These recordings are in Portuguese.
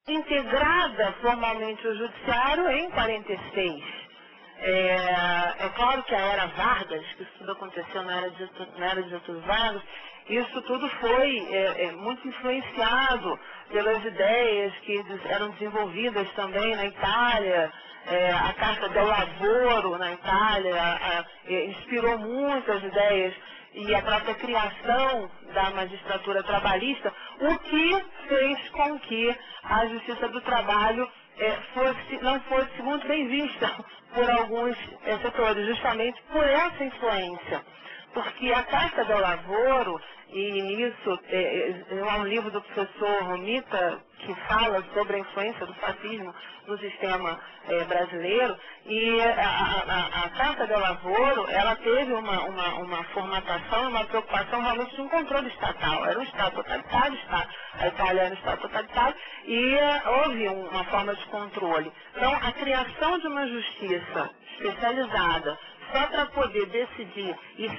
integrada formalmente o judiciário em 46. É claro que a era Vargas, que isso tudo aconteceu na era de Getúlio Vargas, isso tudo foi muito influenciado pelas ideias que eram desenvolvidas também na Itália. A Carta del Lavoro na Itália inspirou muitas ideias e a própria criação da magistratura trabalhista, o que fez com que a Justiça do Trabalho não fosse muito bem vista por alguns setores, justamente por essa influência. Porque a Carta do Lavoro, e isso é um livro do professor Romita, que fala sobre a influência do fascismo no sistema brasileiro, e a Carta do Lavoro, ela teve uma formatação, uma preocupação realmente de um controle estatal. Era um Estado totalitário, a Itália era um Estado totalitário, e houve uma forma de controle. Então, a criação de uma justiça especializada só para poder decidir e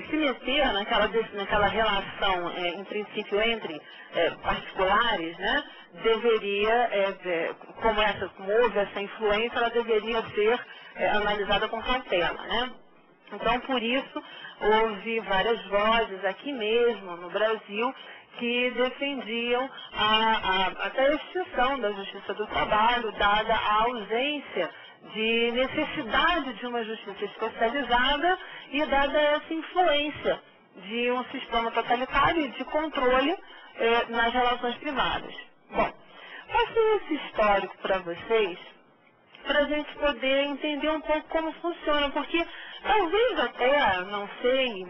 se meter naquela relação, em princípio, entre particulares, né, deveria, como houve essa influência, ela deveria ser analisada com cautela, né? Então, por isso, houve várias vozes aqui mesmo, no Brasil, que defendiam até a extinção da Justiça do Trabalho, dada a ausência de necessidade de uma justiça especializada e dada essa influência de um sistema totalitário e de controle nas relações privadas. Bom, passei esse histórico para vocês, para a gente poder entender um pouco como funciona, porque talvez até, não sei,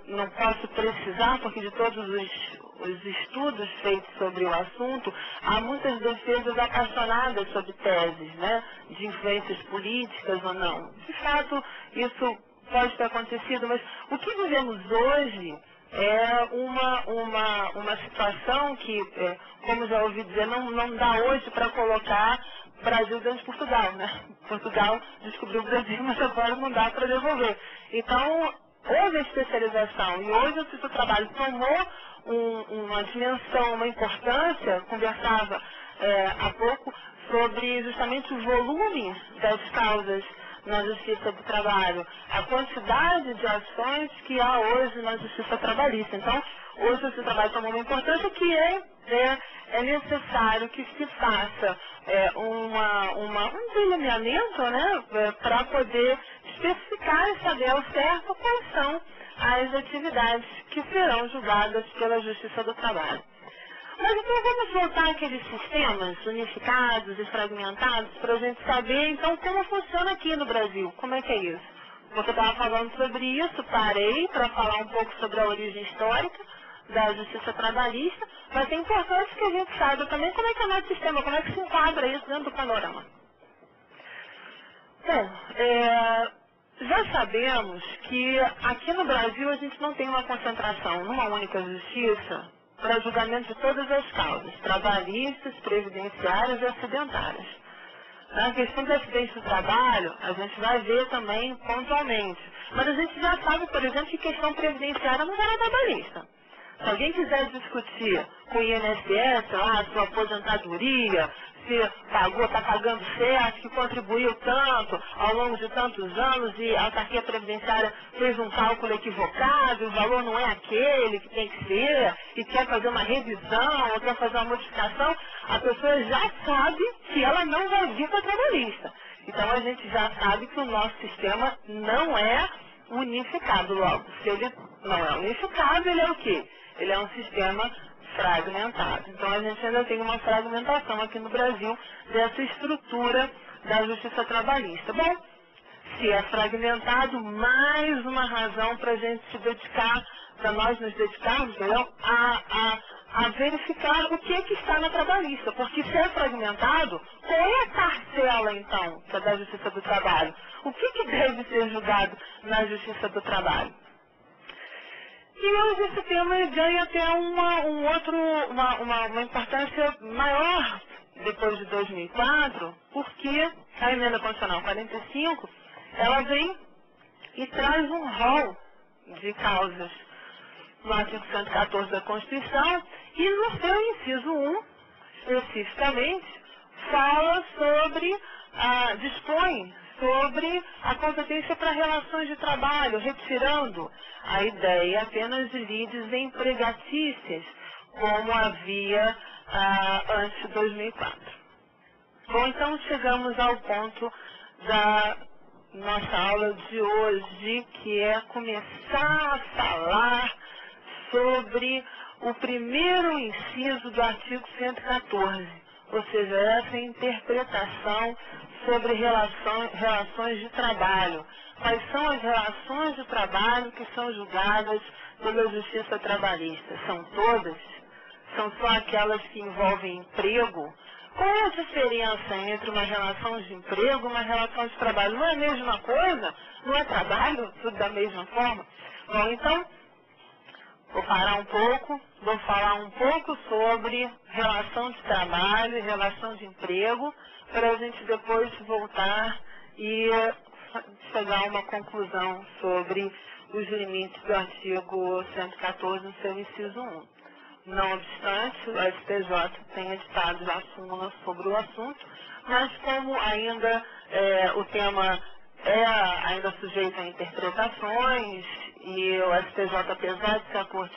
não posso precisar, porque de todos os estudos feitos sobre o assunto, há muitas defesas apaixonadas sobre teses, né, de influências políticas ou não. De fato, isso pode ter acontecido, mas o que vivemos hoje é uma situação que, como já ouvi dizer, não dá hoje para colocar Brasil dentro de Portugal, né? Portugal descobriu o Brasil, mas agora não dá para devolver. Então, houve a especialização e hoje o Justiça do Trabalho tomou uma dimensão, uma importância. Conversava há pouco sobre justamente o volume das causas na Justiça do Trabalho, a quantidade de ações que há hoje na Justiça Trabalhista. Então, hoje a Justiça do Trabalho tomou uma importância que é necessário que se faça um delineamento, né, para poder especificar e saber ao certo quais são as atividades que serão julgadas pela Justiça do Trabalho. Mas então vamos voltar àqueles sistemas unificados e fragmentados para a gente saber então como funciona aqui no Brasil. Como é que é isso? Porque eu estava falando sobre isso, parei para falar um pouco sobre a origem histórica da Justiça Trabalhista, mas é importante que a gente saiba também como é que é o nosso sistema, como é que se enquadra isso dentro do panorama. Bom, já sabemos que aqui no Brasil a gente não tem uma concentração numa única justiça para julgamento de todas as causas, trabalhistas, previdenciárias e acidentárias. Na questão do acidente do trabalho, a gente vai ver também pontualmente. Mas a gente já sabe, por exemplo, que questão previdenciária não é trabalhista. Se alguém quiser discutir com o INSS, a sua aposentadoria, se está pagando certo, que contribuiu tanto ao longo de tantos anos e a autarquia previdenciária fez um cálculo equivocado, o valor não é aquele que tem que ser, e quer fazer uma revisão ou quer fazer uma modificação, a pessoa já sabe que ela não vai vir para trabalhista. Então a gente já sabe que o nosso sistema não é unificado. Logo, se ele não é unificado, ele é o quê? Ele é um sistema fragmentado. Então a gente ainda tem uma fragmentação aqui no Brasil dessa estrutura da justiça trabalhista. Bom, se é fragmentado, mais uma razão para a gente se dedicar, para nós nos dedicarmos, entendeu? A verificar o que é que está na trabalhista. Porque se é fragmentado, qual é a parcela, então, que é da Justiça do Trabalho? O que deve ser julgado na Justiça do Trabalho? E hoje esse tema ganha até uma importância maior depois de 2004, porque a Emenda Constitucional 45, ela vem e traz um rol de causas no artigo 114 da Constituição, e no seu inciso 1, especificamente, fala sobre, dispõe sobre a competência para relações de trabalho, retirando a ideia apenas de lides empregatícias, como havia antes de 2004. Bom, então chegamos ao ponto da nossa aula de hoje, que é começar a falar sobre o primeiro inciso do artigo 114, ou seja, essa interpretação sobre relações de trabalho. Quais são as relações de trabalho que são julgadas pela Justiça Trabalhista? São todas? São só aquelas que envolvem emprego? Qual é a diferença entre uma relação de emprego e uma relação de trabalho? Não é a mesma coisa? Não é trabalho? Tudo da mesma forma? Bom, então, vou parar um pouco, vou falar um pouco sobre relação de trabalho e relação de emprego, para a gente depois voltar e chegar a uma conclusão sobre os limites do artigo 114 no seu inciso 1. Não obstante, o STJ tem editado já súmula sobre o assunto, mas como ainda o tema é ainda sujeito a interpretações e o STJ, apesar de ser a corte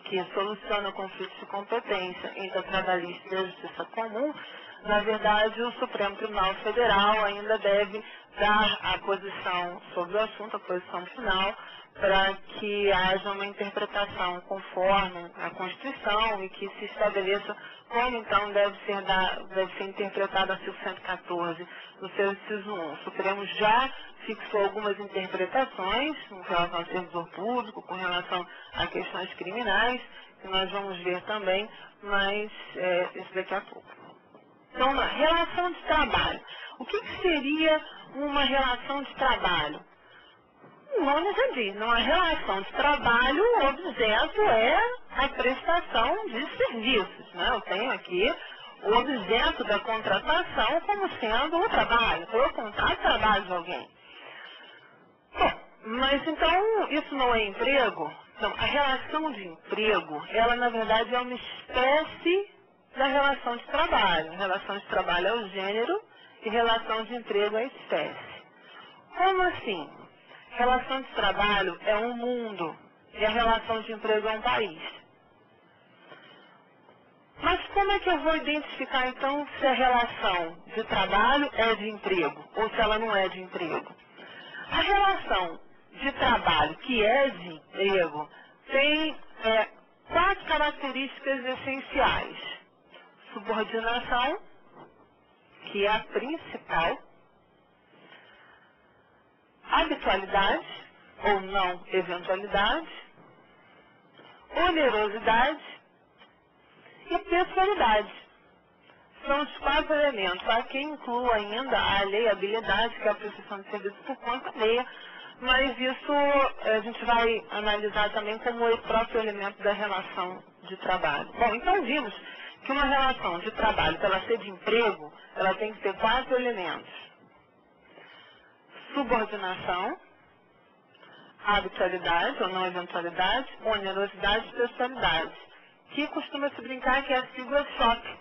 que soluciona conflitos de competência entre a trabalhista e a justiça comum, na verdade o Supremo Tribunal Federal ainda deve dar a posição sobre o assunto, a posição final, para que haja uma interpretação conforme a Constituição e que se estabeleça como então deve ser interpretado o artigo 114 no seu inciso 1. O Supremo já fixou algumas interpretações com relação ao servidor público, com relação a questões criminais, que nós vamos ver também, mas isso daqui a pouco. Então, na relação de trabalho. O que seria uma relação de trabalho? O nome já diz, numa relação de trabalho, o objeto é a prestação de serviços, né? Eu tenho aqui o objeto da contratação como sendo o trabalho. Então, eu contrato trabalho de alguém. Bom, mas então, isso não é emprego? Então, a relação de emprego, ela na verdade é uma espécie da relação de trabalho. A relação de trabalho é o gênero e relação de emprego é a espécie. Como assim? Relação de trabalho é um mundo e a relação de emprego é um país. Mas como é que eu vou identificar então se a relação de trabalho é de emprego ou se ela não é de emprego? A relação de trabalho que é de emprego tem 4 características essenciais. Subordinação, que é a principal. Habitualidade, ou não eventualidade. Onerosidade e pessoalidade. São os 4 elementos. Há quem inclua ainda a alheiabilidade, que é a prestação de serviço por conta alheia, mas isso a gente vai analisar também como o próprio elemento da relação de trabalho. Bom, então vimos que uma relação de trabalho, para ela ser de emprego, ela tem que ter 4 elementos. Subordinação, habitualidade ou não eventualidade, onerosidade e pessoalidade, que costuma se brincar que é a sigla SHOP,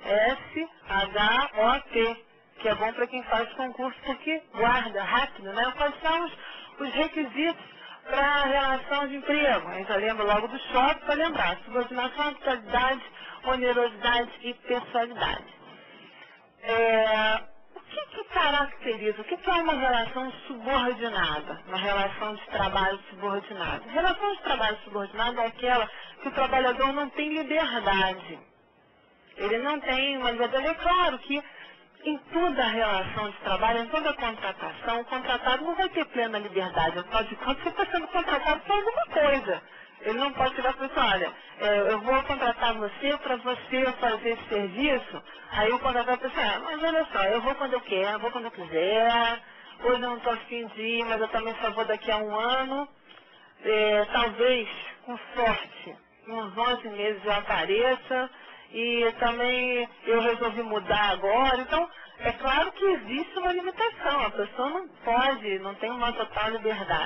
S-H-O-P, que é bom para quem faz concurso porque guarda rápido, né? Quais são os requisitos para a relação de emprego? A gente já lembra logo do SHOP para lembrar, subordinação, habitualidade, onerosidade e pessoalidade. O que caracteriza, o que é uma relação subordinada, uma relação de trabalho subordinado? A relação de trabalho subordinado é aquela que o trabalhador não tem liberdade. Ele não tem uma liberdade. É claro que em toda a relação de trabalho, em toda a contratação, o contratado não vai ter plena liberdade. Afinal de contas, você está sendo contratado por alguma coisa. Ele não pode chegar e falar, olha, eu vou contratar você para você fazer esse serviço. Aí o contratado vai pensar, mas olha só, eu vou quando eu quero, eu vou quando eu quiser. Hoje eu não estou afim de ir, mas eu também só vou daqui a um ano. Talvez, com sorte, em uns 11 meses eu apareça. E também eu resolvi mudar agora. Então, é claro que existe uma limitação. A pessoa não pode, não tem uma total liberdade.